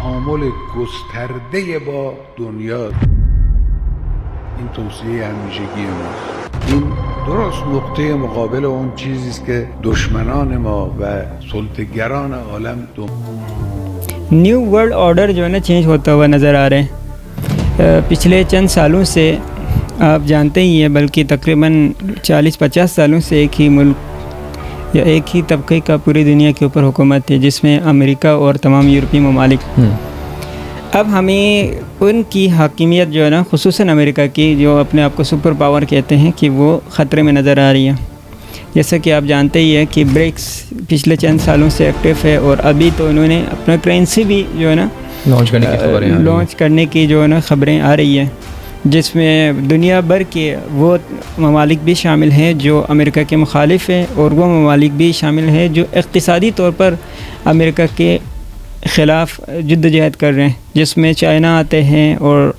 تعامل گسترده با دنیا. این توصیه همیشگی ماست. این درست نقطه مقابل اون چیزی است که دشمنان ما و سلطه‌گران عالم نیو ورلڈ آرڈر جو ہے نا چینج ہوتا ہوا نظر آ رہے ہیں پچھلے چند سالوں سے. آپ جانتے ہی ہیں بلکہ تقریباً 40-50 سالوں سے ایک ہی ملک یا ایک ہی طبقے کا پوری دنیا کے اوپر حکومت تھی، جس میں امریکہ اور تمام یورپی ممالک. اب ہمیں ان کی حاکمیت جو ہے نا خصوصاً امریکہ کی، جو اپنے آپ کو سپر پاور کہتے ہیں، کہ وہ خطرے میں نظر آ رہی ہے. جیسا کہ آپ جانتے ہی ہیں کہ برکس پچھلے چند سالوں سے ایکٹیو ہے، اور ابھی تو انہوں نے اپنا کرنسی بھی جو ہے نا لانچ کرنے کی جو ہے نا خبریں آ رہی ہیں، جس میں دنیا بھر کے وہ ممالک بھی شامل ہیں جو امریکہ کے مخالف ہیں، اور وہ ممالک بھی شامل ہیں جو اقتصادی طور پر امریکہ کے خلاف جد و جہد کر رہے ہیں، جس میں چائنا آتے ہیں اور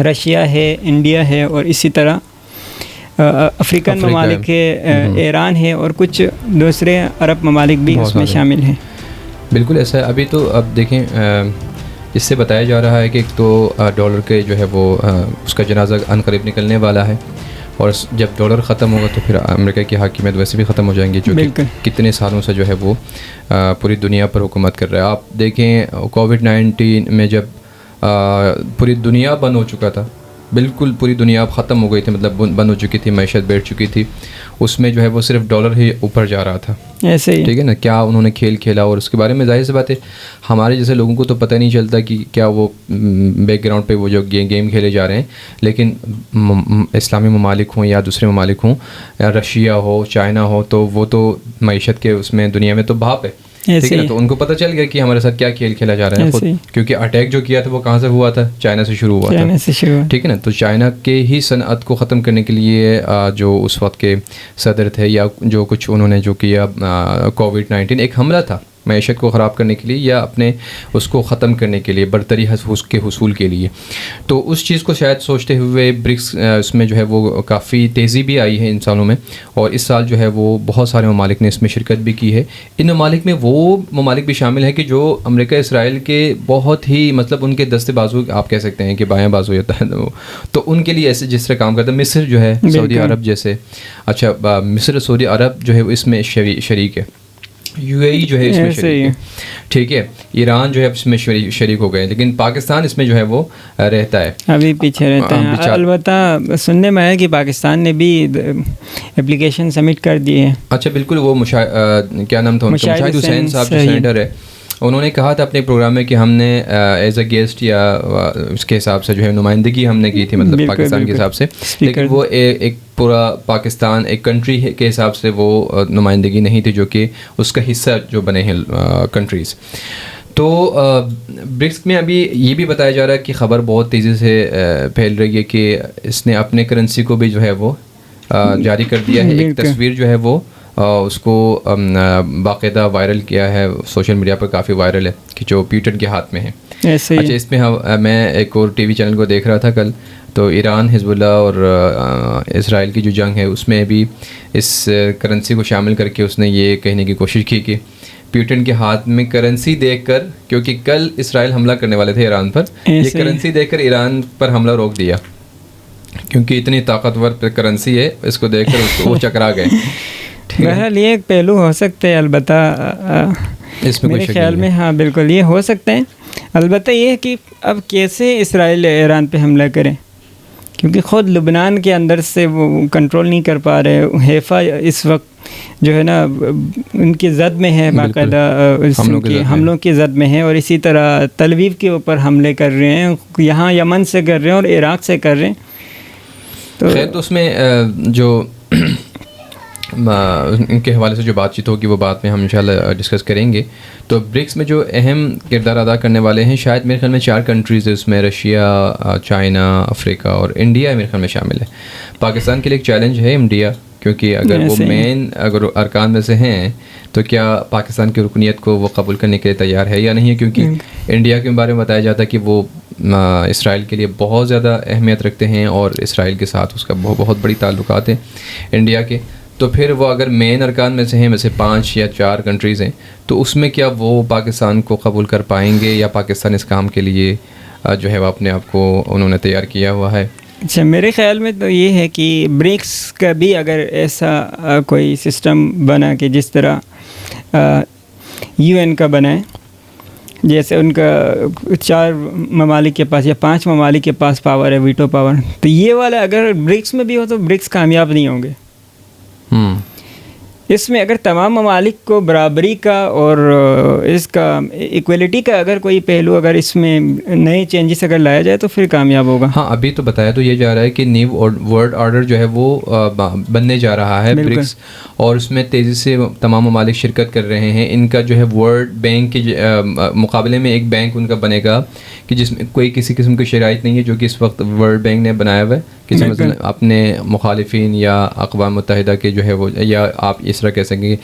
رشیا ہے، انڈیا ہے، اور اسی طرح افریقن ممالک ہے، ایران ہے، اور کچھ دوسرے عرب ممالک بھی اس میں شامل ہیں. بالکل ایسا ہے. ابھی تو اب دیکھیں اس سے بتایا جا رہا ہے کہ ایک تو ڈالر کے جو ہے وہ اس کا جنازہ عنقریب نکلنے والا ہے، اور جب ڈالر ختم ہوگا تو پھر امریکہ کی حاکمیت ویسے بھی ختم ہو جائیں گی، جو کہ کتنے سالوں سے جو ہے وہ پوری دنیا پر حکومت کر رہا ہے. آپ دیکھیں کووڈ-19 میں جب پوری دنیا بند ہو چکا تھا، بالکل پوری دنیا اب ختم ہو گئی تھی، مطلب بند ہو چکی تھی، معیشت بیٹھ چکی تھی، اس میں جو ہے وہ صرف ڈالر ہی اوپر جا رہا تھا. ایسے ہی ٹھیک ہے نا، کیا انہوں نے کھیل کھیلا. اور اس کے بارے میں ظاہر سی بات ہے ہمارے جیسے لوگوں کو تو پتہ نہیں چلتا کہ کیا وہ بیک گراؤنڈ پہ وہ جو گیم کھیلے جا رہے ہیں. لیکن اسلامی ممالک ہوں یا دوسرے ممالک ہوں، یا رشیا ہو، چائنا ہو، تو وہ تو معیشت کے اس میں دنیا میں تو بھاپ ہے. ٹھیک ہے نا، تو ان کو پتہ چل گیا کہ ہمارے ساتھ کیا کھیل کھیلا جا رہا ہے خود، کیونکہ اٹیک جو کیا تھا وہ کہاں سے ہوا تھا؟ چائنا سے شروع ہوا تھا. ٹھیک ہے نا، تو چائنا کے ہی صنعت کو ختم کرنے کے لیے جو اس وقت کے صدر تھے، یا جو کچھ انہوں نے جو کیا کووڈ-19 ایک حملہ تھا معیشت کو خراب کرنے کے لیے، یا اپنے اس کو ختم کرنے کے لیے، برتری کے حصول کے لیے. تو اس چیز کو شاید سوچتے ہوئے برکس اس میں جو ہے وہ کافی تیزی بھی آئی ہے ان سالوں میں، اور اس سال جو ہے وہ بہت سارے ممالک نے اس میں شرکت بھی کی ہے. ان ممالک میں وہ ممالک بھی شامل ہیں کہ جو امریکہ اسرائیل کے بہت ہی مطلب ان کے دست بازو آپ کہہ سکتے ہیں کہ بایاں بازو ہوتا ہے، تو ان کے لیے ایسے جس طرح کام کرتا ہے. مصر جو ہے سعودی عرب جیسے، اچھا مصر سعودی عرب جو ہے اس میں شریک ہے، یو اے ای جو ہے اس میں شریک ہے. ٹھیک ہے، ایران جو ہے اس میں شریک ہو گئے، لیکن پاکستان اس میں جو ہے وہ رہتا ہے، ابھی پیچھے رہتا ہے. البتہ سننے میں آیا کہ پاکستان نے بھی اپلیکیشن سبمٹ کر دی ہے. اچھا بالکل، وہ کیا نام تھا ان کا، مشاہد حسین صاحب جو سینیٹر ہے، انہوں نے کہا تھا اپنے پروگرام میں کہ ہم نے ایز اے گیسٹ یا اس کے حساب سے جو ہے نمائندگی ہم نے کی تھی، مطلب پاکستان کے حساب سے، لیکن وہ ایک پورا پاکستان ایک کنٹری کے حساب سے وہ نمائندگی نہیں تھی جو کہ اس کا حصہ جو بنے ہیں کنٹریز. تو برکس میں ابھی یہ بھی بتایا جا رہا ہے کہ خبر بہت تیزی سے پھیل رہی ہے کہ اس نے اپنے کرنسی کو بھی جو ہے وہ جاری کر دیا ہے. ایک تصویر جو ہے وہ اس کو باقاعدہ وائرل کیا ہے، سوشل میڈیا پر کافی وائرل ہے، کہ جو پیوٹن کے ہاتھ میں ہے. اچھا اس میں میں ایک اور ٹی وی چینل کو دیکھ رہا تھا کل، تو ایران، حزب اللہ اور اسرائیل کی جو جنگ ہے اس میں بھی اس کرنسی کو شامل کر کے اس نے یہ کہنے کی کوشش کی کہ پیوٹن کے ہاتھ میں کرنسی دیکھ کر، کیونکہ کل اسرائیل حملہ کرنے والے تھے ایران پر، یہ کرنسی دیکھ کر ایران پر حملہ روک دیا، کیونکہ اتنی طاقتور کرنسی ہے، اس کو دیکھ کر وہ چکرا گئے. بہرحال یہ ایک پہلو ہو سکتے ہیں، البتہ اس میں میرے خیال میں ہاں بالکل یہ ہو سکتے ہیں. البتہ یہ ہے کہ اب کیسے اسرائیل ایران پہ حملہ کریں، کیونکہ خود لبنان کے اندر سے وہ کنٹرول نہیں کر پا رہے. حیفا اس وقت جو ہے نا ان کی زد میں ہے، باقاعدہ حملوں کی زد میں ہے، اور اسی طرح تل اویو کے اوپر حملے کر رہے ہیں، یہاں یمن سے کر رہے ہیں اور عراق سے کر رہے ہیں. تو خیر تو اس میں جو ان کے حوالے سے جو بات چیت ہوگی وہ بات میں ہم انشاءاللہ ڈسکس کریں گے. تو برکس میں جو اہم کردار ادا کرنے والے ہیں، شاید میرے خیال میں 4 کنٹریز ہیں، اس میں رشیا، چائنا، افریقہ اور انڈیا میرے خیال میں شامل ہے. پاکستان کے لیے ایک چیلنج ہے انڈیا، کیونکہ اگر وہ مین اگر ارکان میں سے ہیں تو کیا پاکستان کی رکنیت کو وہ قبول کرنے کے لیے تیار ہے یا نہیں ہے، کیونکہ انڈیا کے بارے میں بتایا جاتا ہے کہ وہ اسرائیل کے لیے بہت زیادہ اہمیت رکھتے ہیں، اور اسرائیل کے ساتھ اس کا بہت بڑی تعلقات ہیں انڈیا کے. تو پھر وہ اگر مین ارکان میں سے ہیں ویسے 5 یا 4 کنٹریز ہیں تو اس میں کیا وہ پاکستان کو قبول کر پائیں گے یا پاکستان اس کام کے لیے جو ہے وہ اپنے آپ کو انہوں نے تیار کیا ہوا ہے؟ اچھا، میرے خیال میں تو یہ ہے کہ برکس کا بھی اگر ایسا کوئی سسٹم بنا کہ جس طرح UN کا بنا ہے، جیسے ان کا 4 ممالک کے پاس یا 5 ممالک کے پاس پاور ہے، ویٹو پاور، تو یہ والا اگر برکس میں بھی ہو تو برکس کامیاب نہیں ہوں گے۔ اس میں اگر تمام ممالک کو برابری کا اور اس کا ایکویلٹی کا اگر کوئی پہلو اگر اس میں نئے چینجز اگر لایا جائے تو پھر کامیاب ہوگا۔ ہاں، ابھی تو بتایا تو یہ جا رہا ہے کہ نیو ورلڈ آرڈر جو ہے وہ بننے جا رہا ہے برکس، اور اس میں تیزی سے تمام ممالک شرکت کر رہے ہیں۔ ان کا جو ہے ورلڈ بینک کے مقابلے میں ایک بینک ان کا بنے گا کہ جس میں کوئی کسی قسم کی شرائط نہیں ہے جو کہ اس وقت ورلڈ بینک نے بنایا ہوا ہے، کسی مثلا اپنے مخالفین یا اقوام متحدہ کے جو ہے وہ، یا آپ اس طرح کہہ سکیں کہ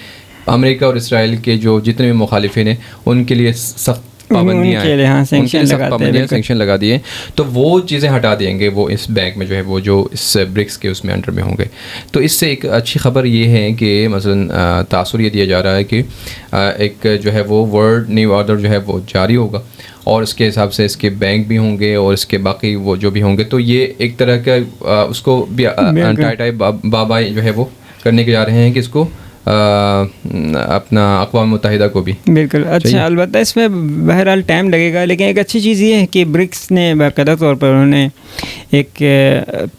امریکہ اور اسرائیل کے جو جتنے بھی مخالفین ہیں ان کے لیے سخت پابندیاں ہیں، سینکشن لگا دیے، تو وہ چیزیں ہٹا دیں گے وہ اس بینک میں جو ہے وہ جو اس برکس کے اس میں انڈر میں ہوں گے۔ تو اس سے ایک اچھی خبر یہ ہے کہ مثلا تاثر یہ دیا جا رہا ہے کہ ایک جو ہے وہ ورلڈ نیو آرڈر جو ہے وہ جاری ہوگا، اور اس کے حساب سے اس کے بینک بھی ہوں گے اور اس کے باقی وہ جو بھی ہوں گے، تو یہ ایک طرح کا اس کو بھی ٹائی بابا جو ہے وہ کرنے کے جا رہے ہیں کہ اس کو اپنا اقوام متحدہ کو بھی۔ بالکل، اچھا، البتہ اس میں بہرحال ٹائم لگے گا، لیکن ایک اچھی چیز یہ ہے کہ برکس نے باقاعدہ طور پر انہوں نے ایک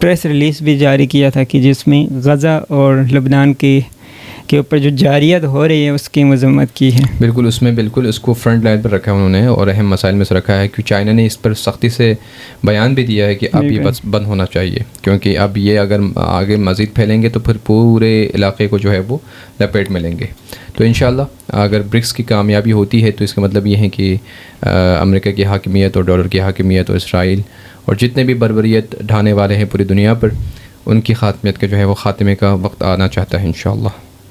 پریس ریلیز بھی جاری کیا تھا کہ جس میں غزہ اور لبنان کے اوپر جو جاریت ہو رہی ہے اس کی مذمت کی ہے۔ بالکل، اس میں بالکل اس کو فرنٹ لائن پر رکھا انہوں نے، اور اہم مسائل میں سے رکھا ہے کہ چائنا نے اس پر سختی سے بیان بھی دیا ہے کہ اب یہ بس بند ہونا چاہیے، کیونکہ اب یہ اگر آگے مزید پھیلیں گے تو پھر پورے علاقے کو جو ہے وہ لپیٹ میں لیں گے۔ تو انشاءاللہ اگر برکس کی کامیابی ہوتی ہے تو اس کا مطلب یہ ہے کہ امریکہ کی حاکمیت اور ڈالر کی حاکمیت اور اسرائیل اور جتنے بھی بربریت ڈھانے والے ہیں پوری دنیا پر، ان کی خاتمیت کا جو ہے وہ خاتمے کا وقت آنا چاہتا ہے انشاءاللہ۔